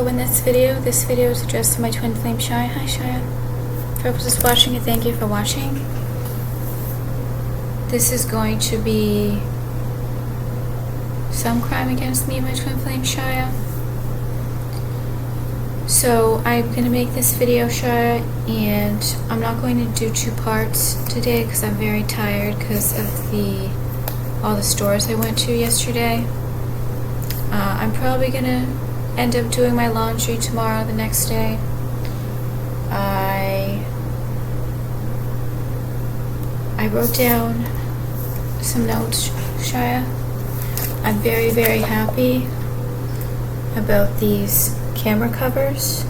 So in this video is addressed to my twin flame Shia. Hi Shia. For those just watching, and thank you for watching. This is going to be some crime against me, my twin flame Shia. So I'm going to make this video, Shia, and I'm not going to do two parts today because I'm very tired because of all the stores I went to yesterday. I'm probably going to end up doing my laundry tomorrow, the next day. I wrote down some notes, Shia. I'm very, very happy about these camera covers.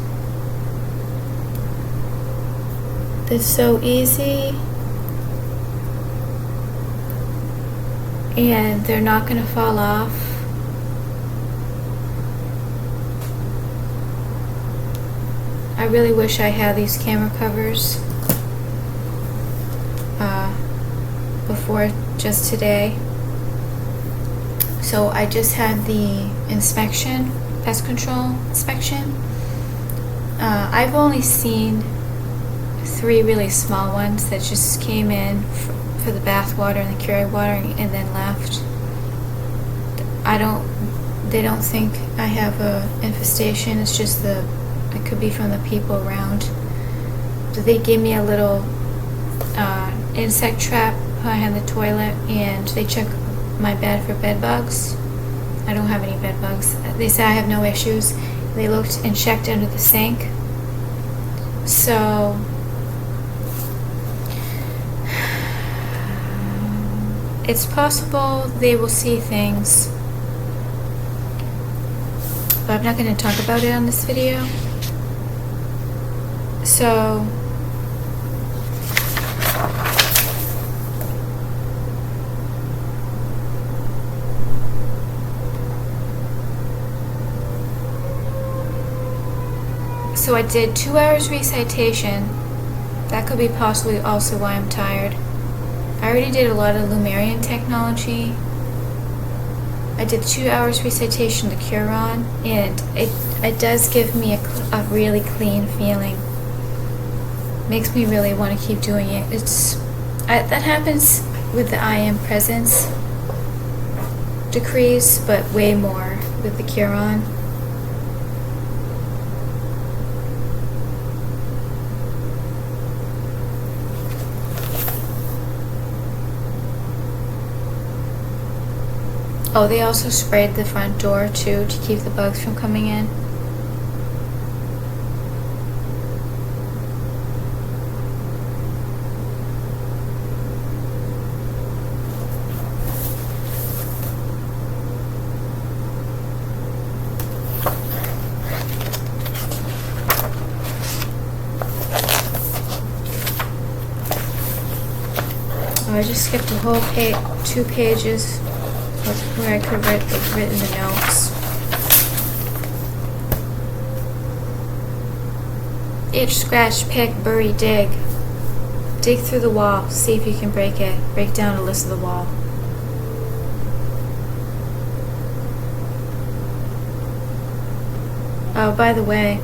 They're so easy and they're not going to fall off. I really wish I had these camera covers before just today. So I just had the inspection, pest control inspection. I've only seen 3 really small ones that just came in for the bath water and the Keurig water and then left. They don't think I have a infestation. It's just it could be from the people around. So they gave me a little insect trap behind the toilet, and they checked my bed for bed bugs. I don't have any bed bugs. They said I have no issues. They looked and checked under the sink. So it's possible they will see things, but I'm not going to talk about it on this video. So I did 2 hours recitation. That could be possibly also why I'm tired. I already did a lot of Lumerian technology. I did 2 hours recitation to Curon, and it does give me a really clean feeling. Makes me really want to keep doing it. That happens with the I Am Presence decrees, but way more with the Curon. Oh, they also sprayed the front door too to keep the bugs from coming in. Oh, I just skipped a whole 2 pages where I could have written the notes. Itch, scratch, pick, bury, dig. Dig through the wall. See if you can break it. Break down Alyssa the wall. Oh, by the way,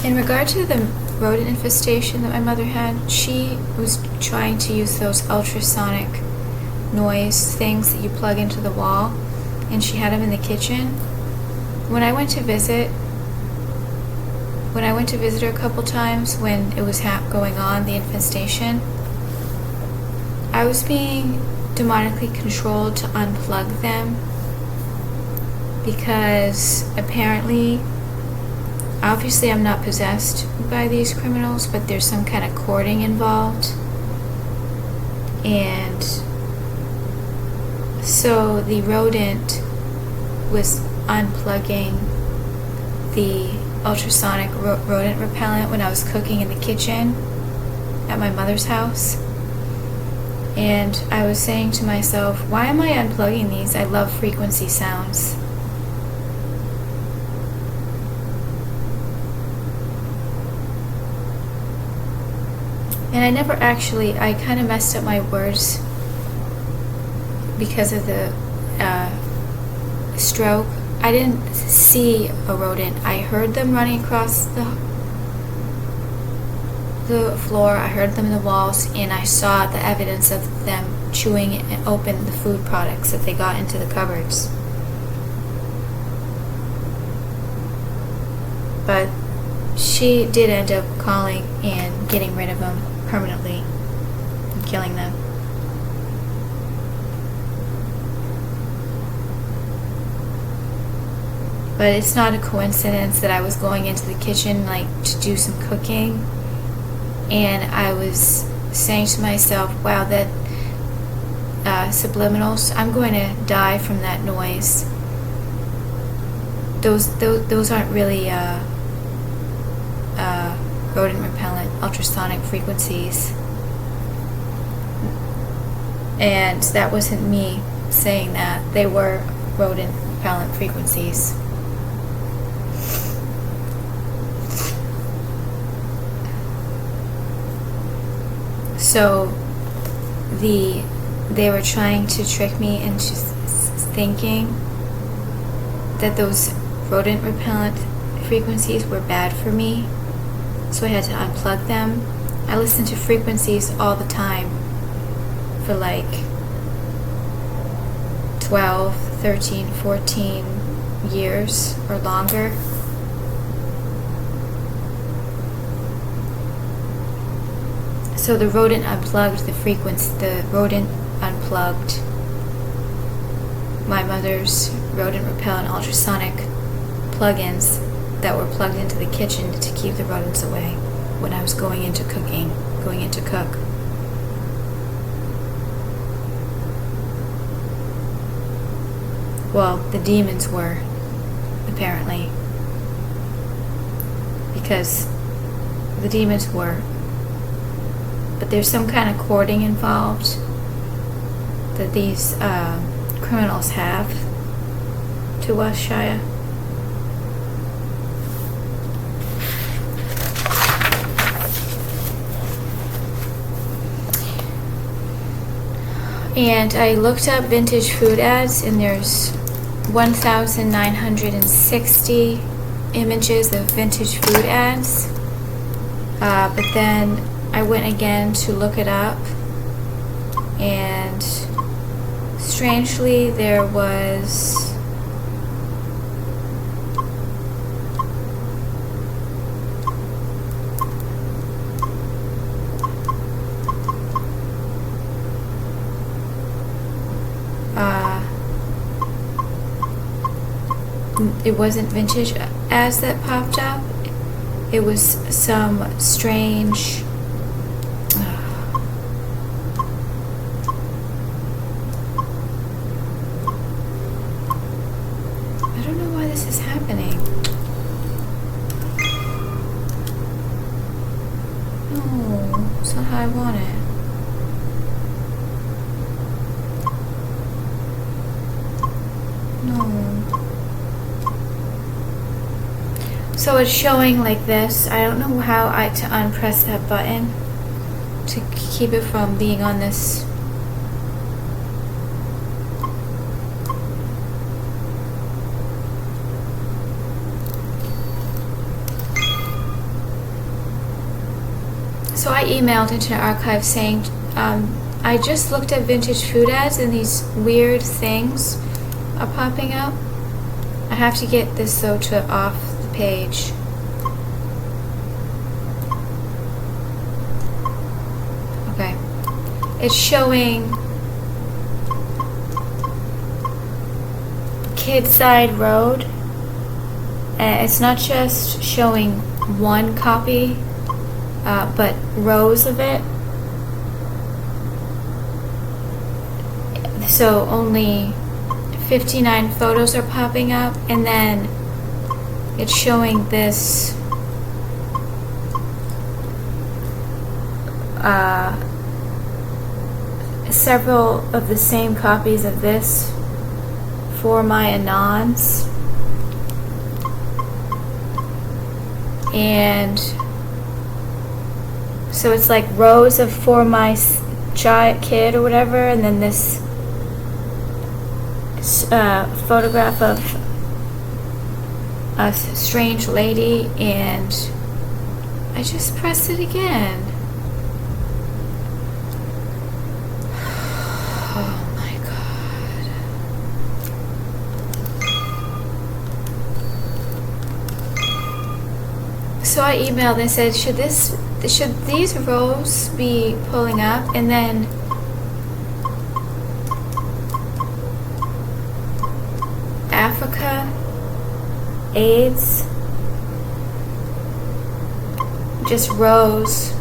in regard to the rodent infestation that my mother had, she was trying to use those ultrasonic noise things that you plug into the wall, and she had them in the kitchen. When I went to visit her a couple times when it was going on, the infestation, I was being demonically controlled to unplug them because apparently, obviously I'm not possessed by these criminals, but there's some kind of courting involved. And so the rodent was unplugging the ultrasonic rodent repellent when I was cooking in the kitchen at my mother's house. And I was saying to myself, why am I unplugging these? I love frequency sounds. And I never actually, I kind of messed up my words because of the stroke, I didn't see a rodent. I heard them running across the floor, I heard them in the walls, and I saw the evidence of them chewing and open the food products that they got into the cupboards. But she did end up calling and getting rid of them permanently and killing them. But it's not a coincidence that I was going into the kitchen like to do some cooking, and I was saying to myself, wow, that subliminals, I'm going to die from that noise. Those aren't really rodent repellent ultrasonic frequencies. And that wasn't me saying that. They were rodent repellent frequencies. So they were trying to trick me into thinking that those rodent repellent frequencies were bad for me, so I had to unplug them. I listened to frequencies all the time for like 12, 13, 14 years or longer. So the rodent unplugged the frequency. The rodent unplugged my mother's rodent repellent ultrasonic plugins that were plugged into the kitchen to keep the rodents away when I was going into cook. Well, the demons were, apparently, because the demons were. But there's some kind of courting involved that these criminals have to us, Shia. And I looked up vintage food ads, and there's 1,960 images of vintage food ads. But then I went again to look it up, and strangely there was it wasn't vintage ads that popped up. It was some strange I don't know why this is happening. No, it's not how I want it. No. So it's showing like this. I don't know how to unpress that button to keep it from being on this. So I emailed Internet Archive saying, I just looked at vintage food ads and these weird things are popping up. I have to get this though to off the page. Okay. It's showing Kidside Road. And it's not just showing one copy, but rows of it. So only 59 photos are popping up, and then it's showing this several of the same copies of this for my Anons, and so it's like rows of For My Child Kid or whatever, and then this photograph of a strange lady, and I just pressed it again. Oh my god. So I emailed and said, should these rows be pulling up? And then Africa, AIDS, just rows,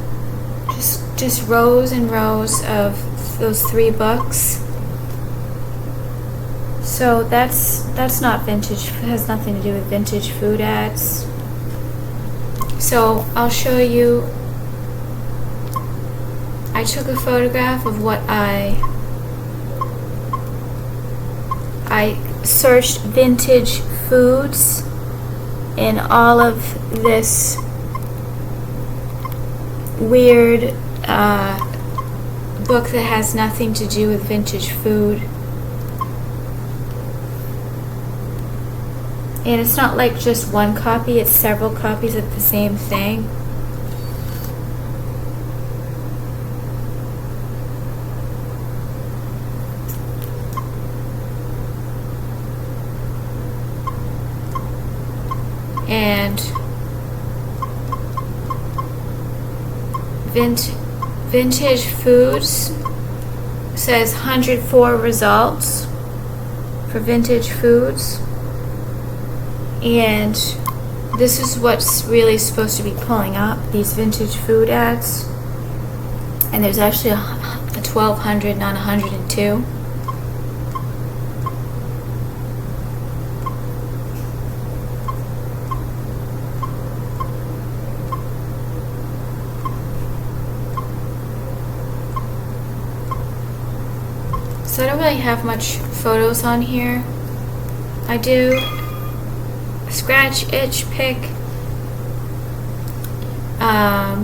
just rows and rows of those 3 books. So that's not vintage. It has nothing to do with vintage food ads. So I'll show you. I took a photograph of what I searched vintage foods in all of this weird book that has nothing to do with vintage food. And it's not like just one copy, it's several copies of the same thing. And vintage foods says 104 results for vintage foods, and this is what's really supposed to be pulling up, these vintage food ads. And there's actually a 1,200, not 102. So I don't really have much photos on here. I do scratch, itch, pick. I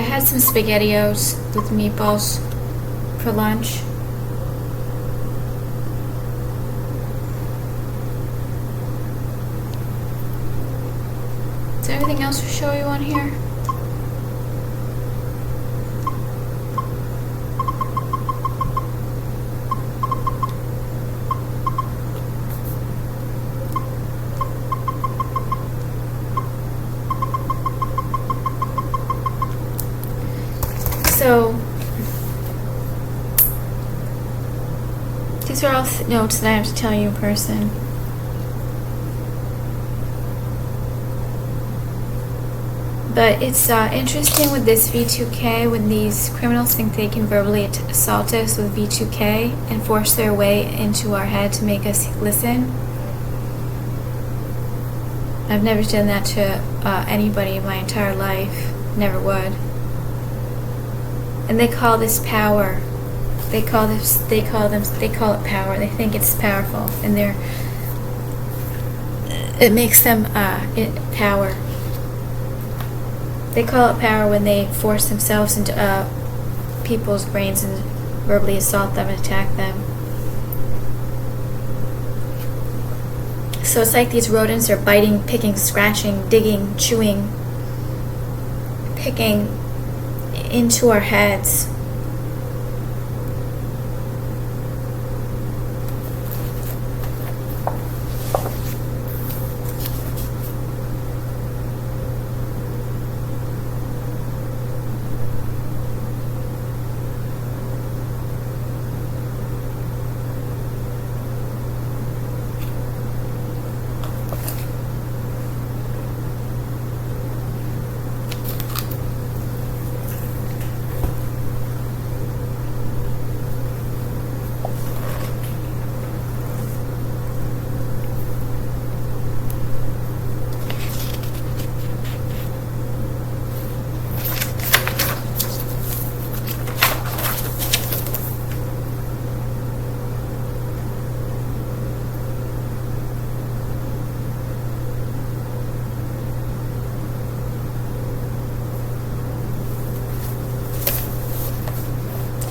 had some SpaghettiOs with meatballs for lunch. Is there anything else to show you on here? So these are all notes that I have to tell you in person. But it's interesting with this V2K when these criminals think they can verbally assault us with V2K and force their way into our head to make us listen. I've never done that to anybody in my entire life. Never would. And they call this power. They call it power. They think it's powerful, and it makes them power. They call it power when they force themselves into people's brains and verbally assault them and attack them. So it's like these rodents are biting, picking, scratching, digging, chewing, picking into our heads.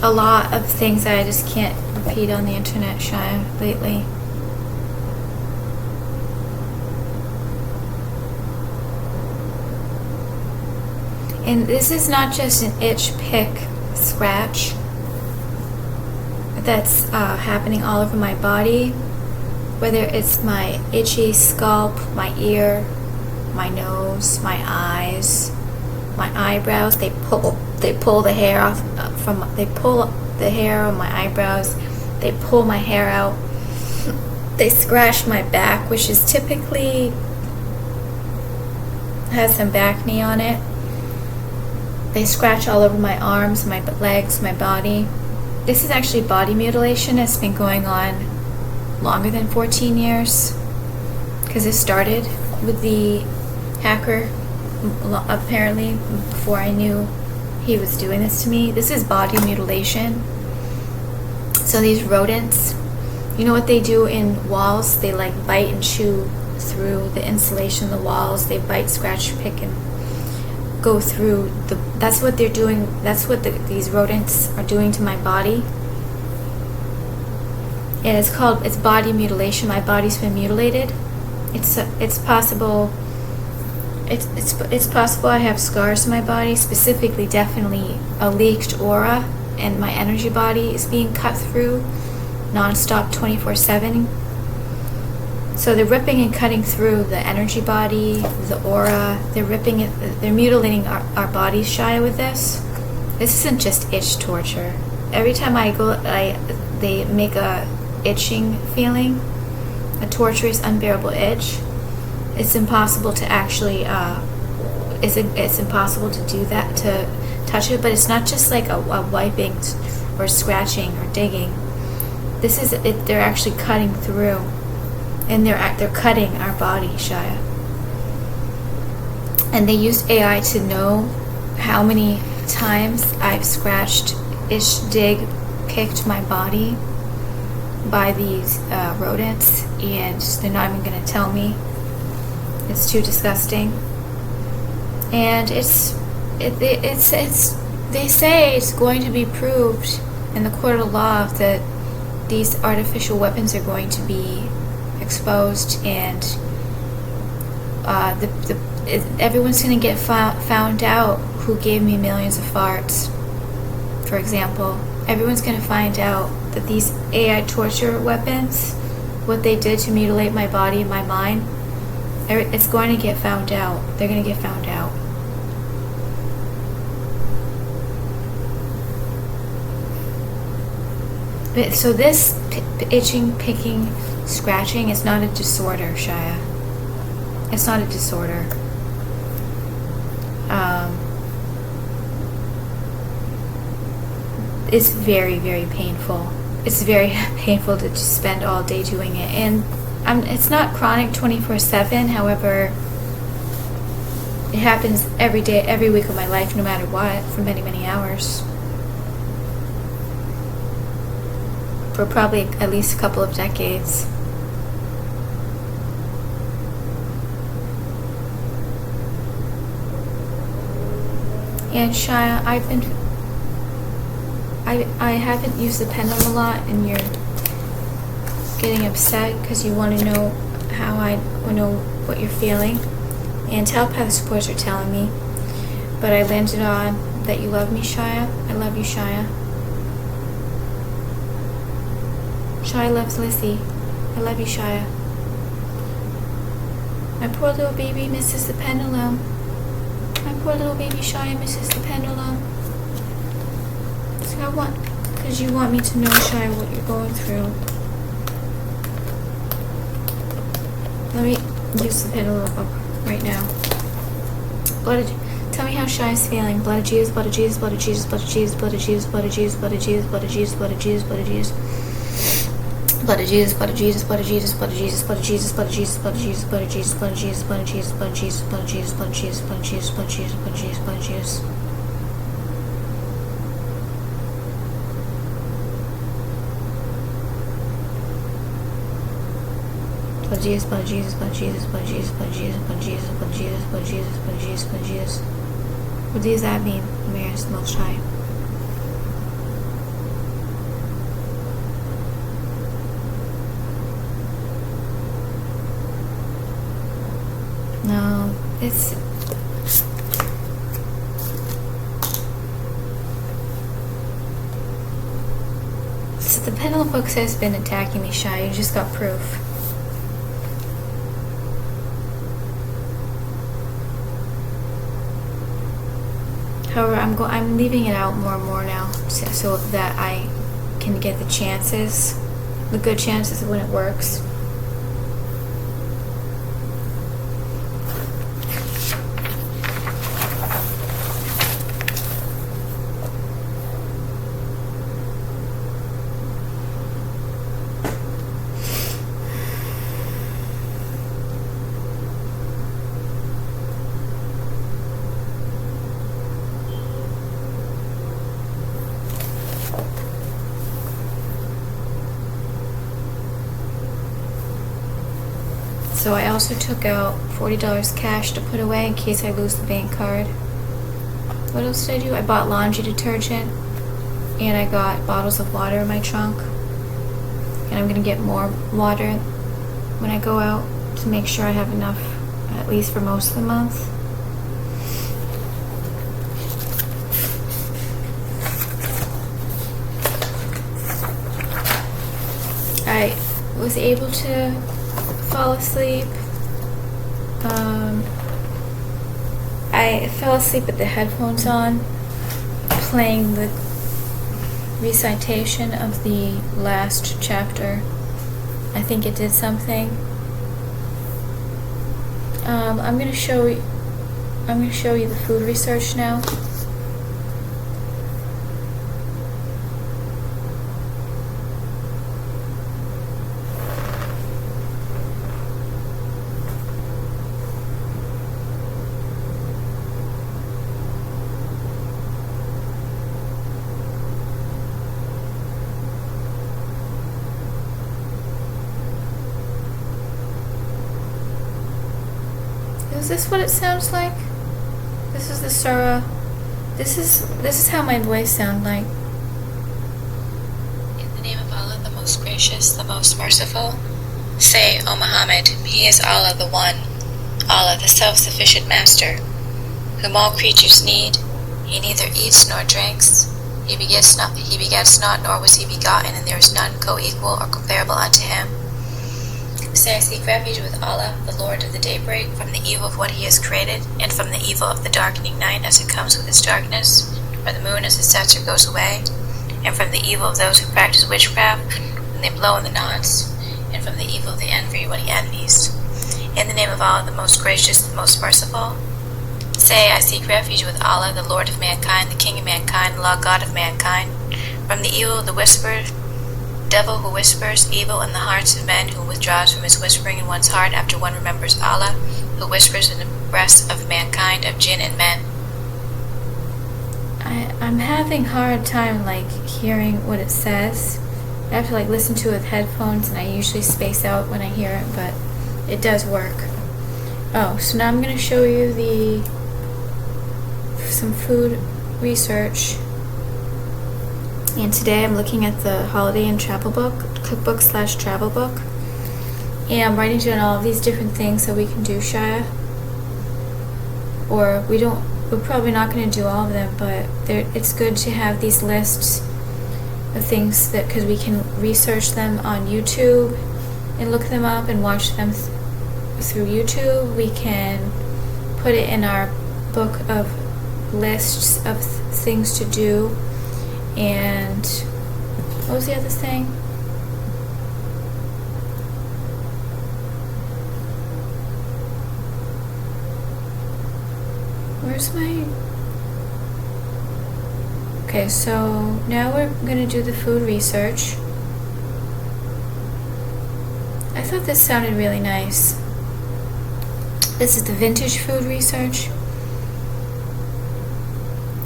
a lot of things that I just can't repeat on the internet, Shia, lately. And this is not just an itch, pick, scratch that's happening all over my body, whether it's my itchy scalp, my ear, my nose, my eyes, my eyebrows. They pull the hair off they pull the hair on my eyebrows. They pull my hair out. They scratch my back, which is typically has some back knee on it. They scratch all over my arms, my legs, my body. This is actually body mutilation. It's been going on longer than 14 years because it started with the hacker, apparently, before I knew he was doing this to me. This is body mutilation. So these rodents, you know what they do in walls? They like bite and chew through the insulation of the walls. They bite, scratch, pick, and go through that's what they're doing. That's what these rodents are doing to my body. And it's body mutilation. My body's been mutilated. It's possible it's possible I have scars in my body, specifically definitely a leaked aura, and my energy body is being cut through non-stop 24/7. So they're ripping and cutting through the energy body, the aura. They're ripping it. They're mutilating our bodies, Shia, with this. This isn't just itch torture. Every time I go, they make a itching feeling, a torturous, unbearable itch. It's impossible to actually. It's impossible to do that, to touch it. But it's not just like a wiping or scratching or digging. This is it. They're actually cutting through. And they're cutting our body, Shia. And they used AI to know how many times I've scratched, picked my body by these rodents, and they're not even going to tell me. It's too disgusting. And they say it's going to be proved in the court of law that these artificial weapons are going to be exposed, and everyone's going to get found out who gave me millions of farts, for example. Everyone's going to find out that these AI torture weapons, what they did to mutilate my body and my mind, it's going to get found out. They're going to get found out. So this itching, picking, scratching is not a disorder, Shia. It's not a disorder. It's very, very painful. It's very painful to just spend all day doing it. And it's not chronic 24/7. However, it happens every day, every week of my life, no matter what, for many, many hours. For probably at least a couple of decades. And Shia, I haven't used the pendulum a lot, and you're getting upset because you want to know how I know what you're feeling. And telepathic supports are telling me, but I landed on that you love me, Shia. I love you, Shia. Shia loves Lissy. I love you, Shia. My poor little baby misses the pendulum. My poor little baby Shia misses the pendulum. So because you want me to know, Shia, what you're going through. Let me use the pendulum up right now. Tell me how Shia's feeling. Blood of Jesus, blood of Jesus, blood of Jesus, blood of Jesus, blood of Jesus, blood of Jesus, blood of Jesus, blood of Jesus, blood of Jesus, blood of Jesus. Blood of Jesus, blood of Jesus, blood of Jesus, blood of Jesus, blood of Jesus, blood of Jesus, blood of Jesus, blood of Jesus, blood of Jesus, blood of Jesus, blood of Jesus, blood of Jesus, blood of Jesus, blood of Jesus, blood of Jesus, blood of Jesus, blood of Jesus. Blood of Jesus, blood of Jesus, blood of Jesus, blood of Jesus, blood of Jesus, blood of Jesus, blood of Jesus, blood of Jesus, blood of Jesus, blood of Jesus. What does that mean? Mary's the Most High. It's so the pendulum book has been attacking me, Shy. You just got proof. However, I'm leaving it out more and more now, so that I can get the good chances of when it works. So I also took out $40 cash to put away in case I lose the bank card. What else did I do? I bought laundry detergent, and I got bottles of water in my trunk. And I'm gonna get more water when I go out to make sure I have enough, at least for most of the month. I was able to fall asleep. I fell asleep with the headphones on, playing the recitation of the last chapter. I think it did something. I'm gonna show you the food research now. Is this what it sounds like? This is the surah. This is how my voice sounds like. In the name of Allah, the most gracious, the most merciful. Say, O Muhammad, He is Allah the One, Allah the self-sufficient Master, whom all creatures need. He neither eats nor drinks. He begets not, nor was He begotten, and there is none co-equal or comparable unto Him. Say, I seek refuge with Allah, the Lord of the daybreak, from the evil of what He has created, and from the evil of the darkening night as it comes with its darkness, or the moon as it sets or goes away, and from the evil of those who practice witchcraft when they blow in the knots, and from the evil of the envy when he envies. In the name of Allah, the most gracious, the most merciful. Say, I seek refuge with Allah, the Lord of mankind, the King of mankind, the Lord God of mankind, from the evil of the whisperer, devil who whispers evil in the hearts of men, who withdraws from his whispering in one's heart after one remembers Allah, who whispers in the breasts of mankind, of jinn and men. I'm having a hard time hearing what it says. I have to listen to it with headphones, and I usually space out when I hear it, but it does work. Oh, so now I'm going to show you some food research. And today I'm looking at the holiday and travel book, cookbook/travel book. And I'm writing down all of these different things that we can do, Shia. Or we're probably not going to do all of them, but it's good to have these lists of things because we can research them on YouTube and look them up and watch them through YouTube. We can put it in our book of lists of things to do. And what was the other thing? Where's my... Okay, so now we're going to do the food research. I thought this sounded really nice. This is the vintage food research.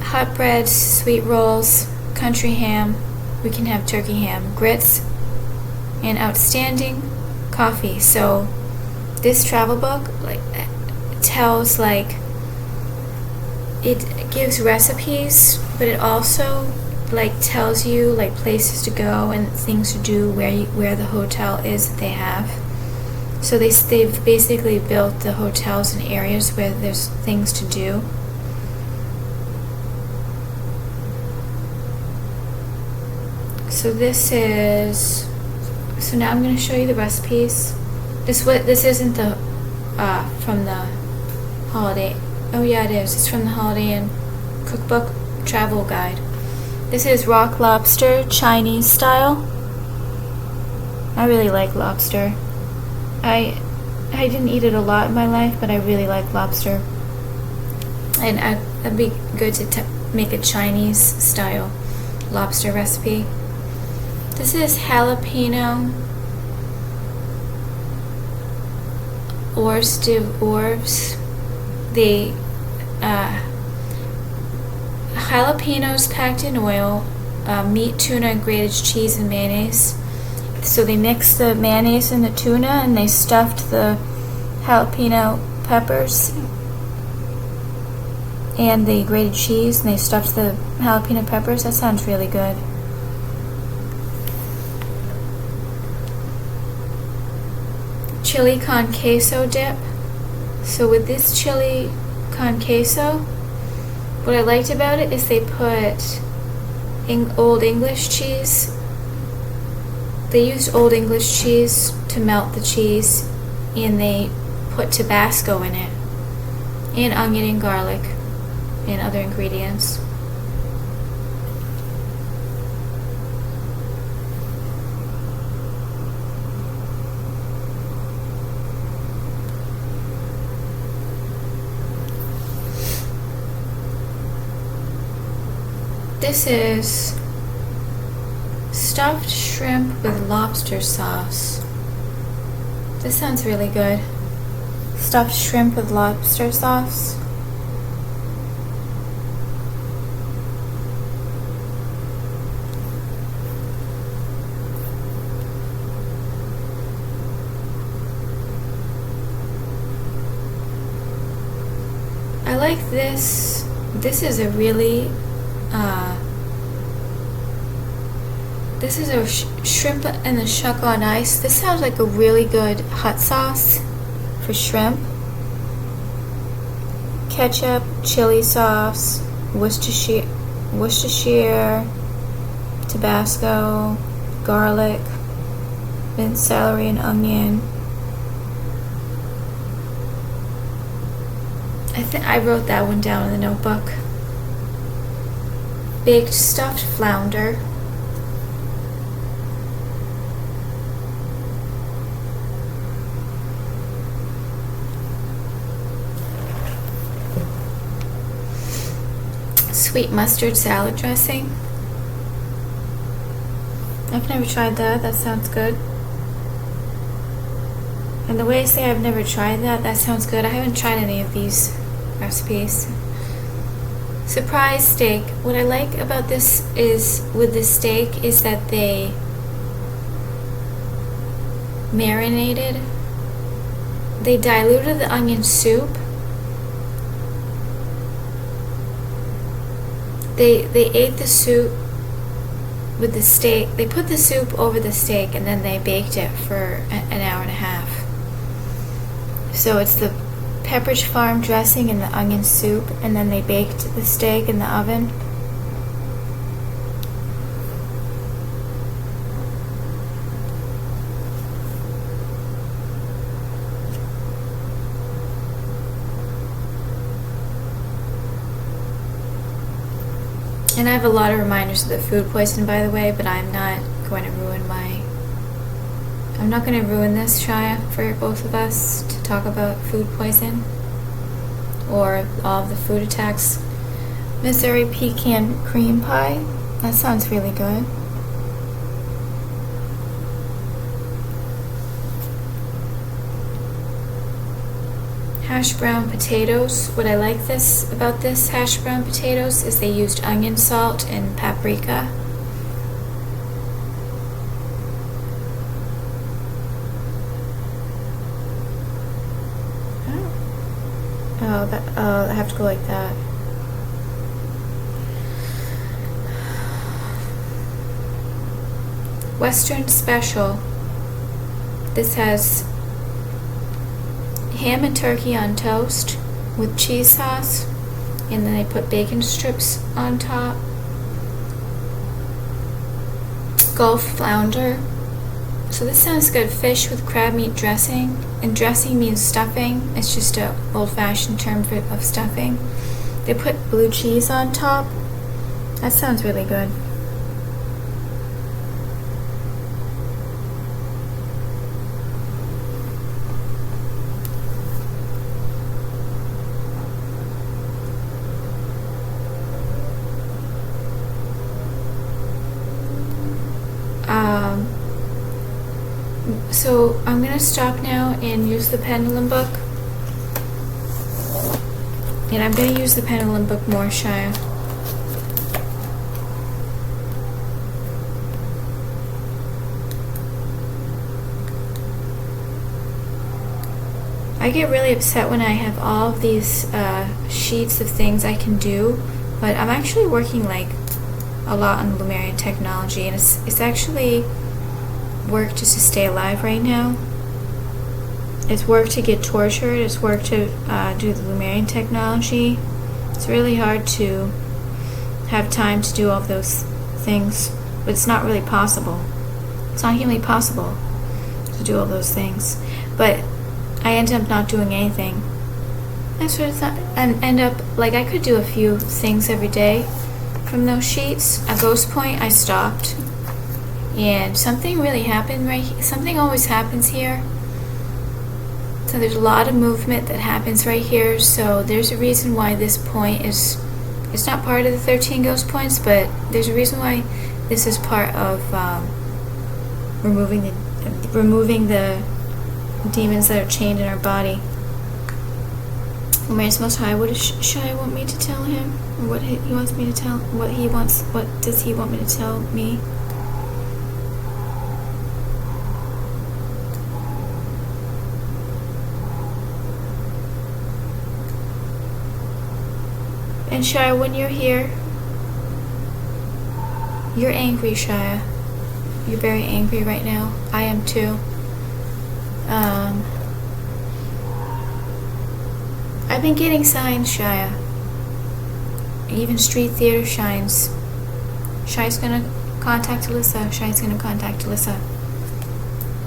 Hot breads, sweet rolls, country ham, we can have turkey ham, grits, and outstanding coffee. So this travel book tells it gives recipes, but it also tells you places to go and things to do where the hotel is that they have. So they've basically built the hotels in areas where there's things to do. So so now I'm going to show you the recipes. This isn't the from the Holiday. Oh yeah, it is. It's from the Holiday Inn Cookbook Travel Guide. This is rock lobster, Chinese style. I really like lobster. I didn't eat it a lot in my life, but I really like lobster. And it'd be good to make a Chinese style lobster recipe. This is jalapeno hors d'oeuvres. The jalapenos packed in oil, meat, tuna, grated cheese, and mayonnaise. So they mixed the mayonnaise and the tuna, and they stuffed the jalapeno peppers and the grated cheese, and they stuffed the jalapeno peppers. That sounds really good. Chili con queso dip. So with this chili con queso, what I liked about it is they put Old English cheese. They used Old English cheese to melt the cheese, and they put Tabasco in it, and onion and garlic, and other ingredients. This is stuffed shrimp with lobster sauce. This sounds really good. Stuffed shrimp with lobster sauce. I like this. This is a really this is a shrimp and the shuck on ice. This sounds like a really good hot sauce for shrimp. Ketchup, chili sauce, Worcestershire, Tabasco, garlic, minced celery and onion. I wrote that one down in the notebook. Baked stuffed flounder. Sweet mustard salad dressing. I've never tried that. That sounds good. And the way I say I've never tried that, that sounds good. I haven't tried any of these recipes. Surprise steak. What I like about this is, with the steak, is that they marinated. They diluted the onion soup. They ate the soup with the steak. They put the soup over the steak, and then they baked it for an hour and a half. So it's the Pepperidge Farm dressing and the onion soup, and then they baked the steak in the oven. And I have a lot of reminders of the food poisoning, by the way, but I'm not going to ruin this, Shia, for both of us to talk about food poison or all of the food attacks. Missouri pecan cream pie. That sounds really good. Hash brown potatoes. What I like about this hash brown potatoes is they used onion salt and paprika. I have to go like that. Western special. This has ham and turkey on toast with cheese sauce, and then they put bacon strips on top. Gulf flounder. So this sounds good. Fish with crab meat dressing, and dressing means stuffing. It's just a old-fashioned term of stuffing. They put blue cheese on top. That sounds really good. So I'm going to stop now and use the pendulum book. And I'm going to use the pendulum book more, Shia. I get really upset when I have all of these sheets of things I can do, but I'm actually working like a lot on Lemurian technology, and it's actually work just to stay alive right now. It's work to get tortured. It's work to do the Lemurian technology. It's really hard to have time to do all of those things, but it's not really possible. It's not humanly possible to do all those things. But I end up not doing anything. I sort of thought, and end up like I could do a few things every day from those sheets. At Ghost Point, I stopped. And something really happened right here. Something always happens here. So there's a lot of movement that happens right here. So there's a reason why this point is, it's not part of the 13 ghost points, but there's a reason why this is part of removing the demons that are chained in our body. Lemurian's Most High, what does Shia want me to tell him? Or what he wants me to tell, what does he want me to tell me? And Shia, when you're here, you're angry, Shia. You're very angry right now. I am too. I've been getting signs, Shia. Even street theater shines. Shia's gonna contact Alyssa. Shia's gonna contact Alyssa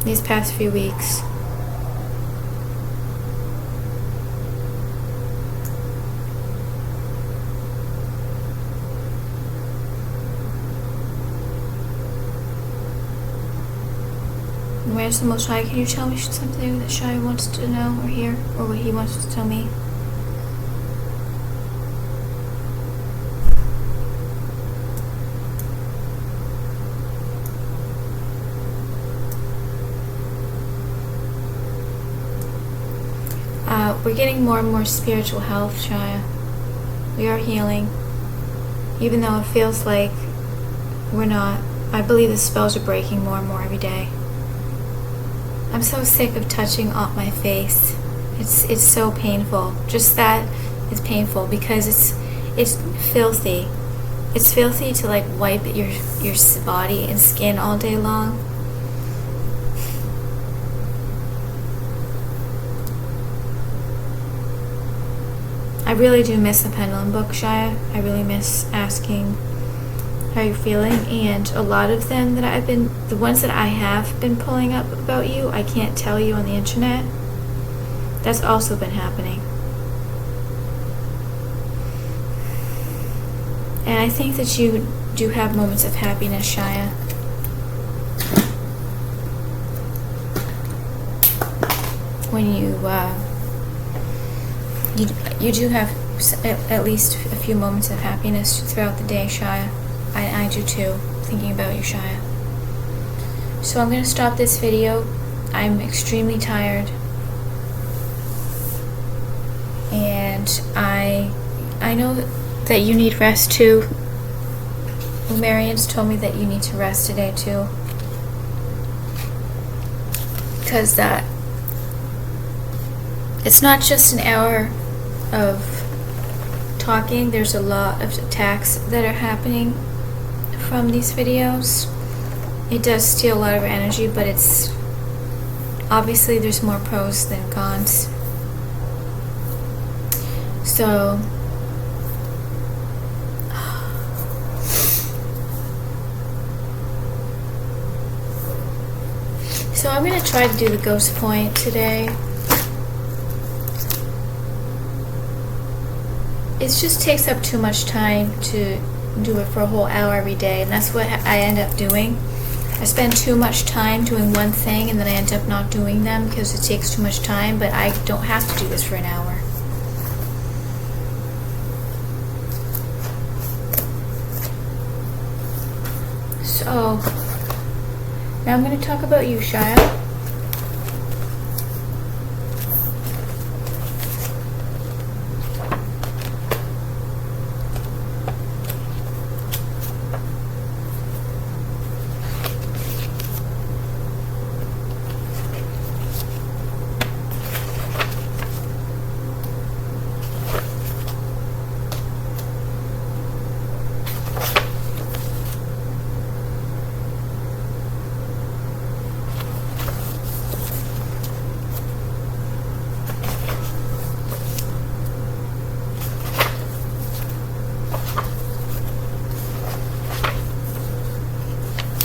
these past few weeks. Where's the Most High? Can you tell me something that Shia wants to know or hear, or what he wants to tell me? We're getting more and more spiritual health, Shia. We are healing. Even though it feels like we're not. I believe the spells are breaking more and more every day. I'm so sick of touching off my face. It's so painful. Just that is painful because it's filthy. It's filthy to like wipe your body and skin all day long. I really do miss the pendulum book, Shia. I really miss asking how you're feeling, and a lot of them that the ones that I have been pulling up about you, I can't tell you on the internet. That's also been happening. And I think that you do have moments of happiness, Shia. When you do have at least a few moments of happiness throughout the day, Shia. I do too, thinking about you, Shia. So I'm going to stop this video. I'm extremely tired. And I know that you need rest too. Lemurians told me that you need to rest today too. Because it's not just an hour of talking. There's a lot of attacks that are happening from these videos. It does steal a lot of energy, but it's obviously there's more pros than cons. So I'm going to try to do the ghost point today. It just takes up too much time to do it for a whole hour every day, and that's what I end up doing. I spend too much time doing one thing and then I end up not doing them because it takes too much time, but I don't have to do this for an hour. So now I'm going to talk about you, Shia.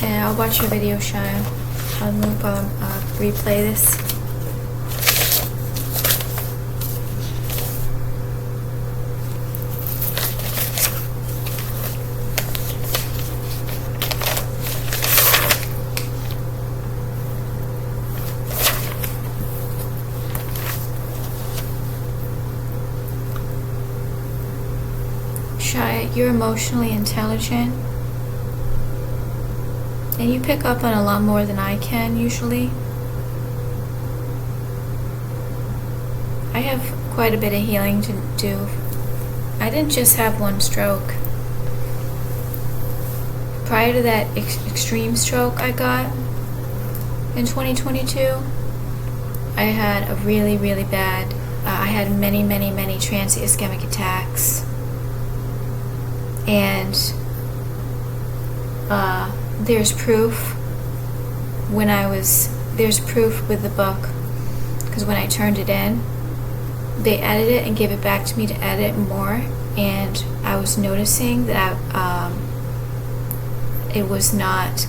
I'll watch your video, Shia. I'll replay this. Shia, you're emotionally intelligent. And you pick up on a lot more than I can usually. I have quite a bit of healing to do. I didn't just have one stroke. Prior to that extreme stroke I got in 2022, I had a really, really bad, I had many transient ischemic attacks. And there's proof there's proof with the book, because when I turned it in, they edited it and gave it back to me to edit more, and I was noticing that it was not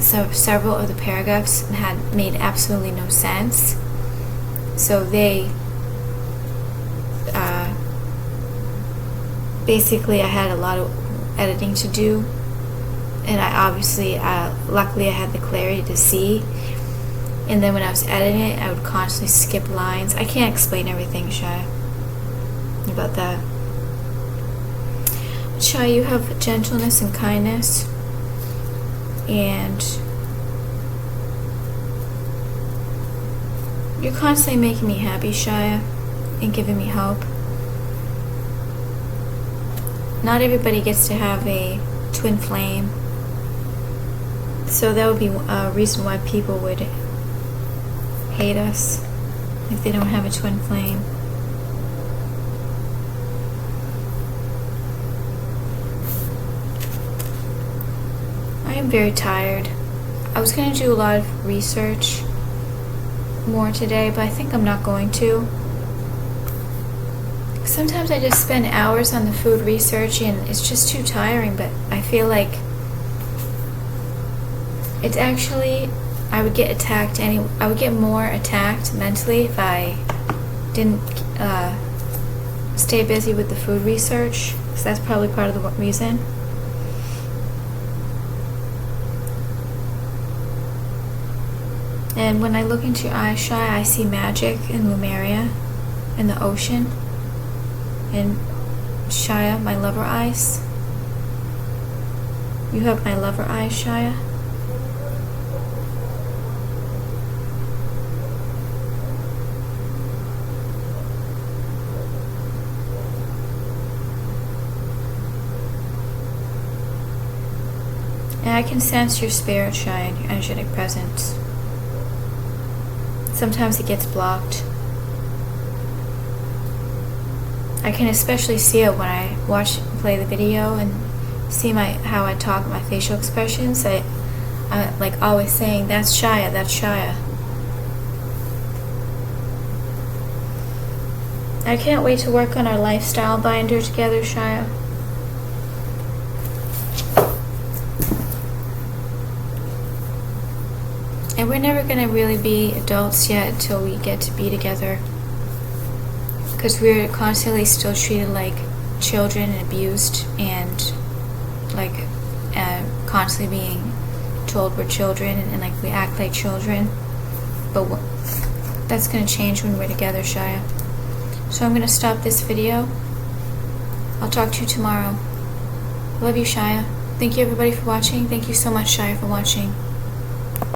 several of the paragraphs had made absolutely no sense. So they basically I had a lot of editing to do. And I obviously, luckily I had the clarity to see. And then when I was editing it, I would constantly skip lines. I can't explain everything, Shia, about that. Shia, you have gentleness and kindness. And you're constantly making me happy, Shia, and giving me hope. Not everybody gets to have a twin flame. So that would be a reason why people would hate us if they don't have a twin flame. I am very tired. I was going to do a lot of research more today, but I think I'm not going to. Sometimes I just spend hours on the food research and it's just too tiring, but I feel like it's actually, I would get more attacked mentally if I didn't stay busy with the food research, because that's probably part of the reason. And when I look into your eyes, Shia, I see magic in Lemuria, in the ocean. And Shia, my lover eyes. You have my lover eyes, Shia. And I can sense your spirit, Shia, and your energetic presence. Sometimes it gets blocked. I can especially see it when I play the video and see how I talk, my facial expressions. I like always saying, "That's Shia, that's Shia." I can't wait to work on our lifestyle binder together, Shia. And we're never going to really be adults yet until we get to be together. Because we're constantly still treated like children and abused and like constantly being told we're children and like we act like children. But that's going to change when we're together, Shia. So I'm going to stop this video. I'll talk to you tomorrow. Love you, Shia. Thank you everybody for watching. Thank you so much, Shia, for watching.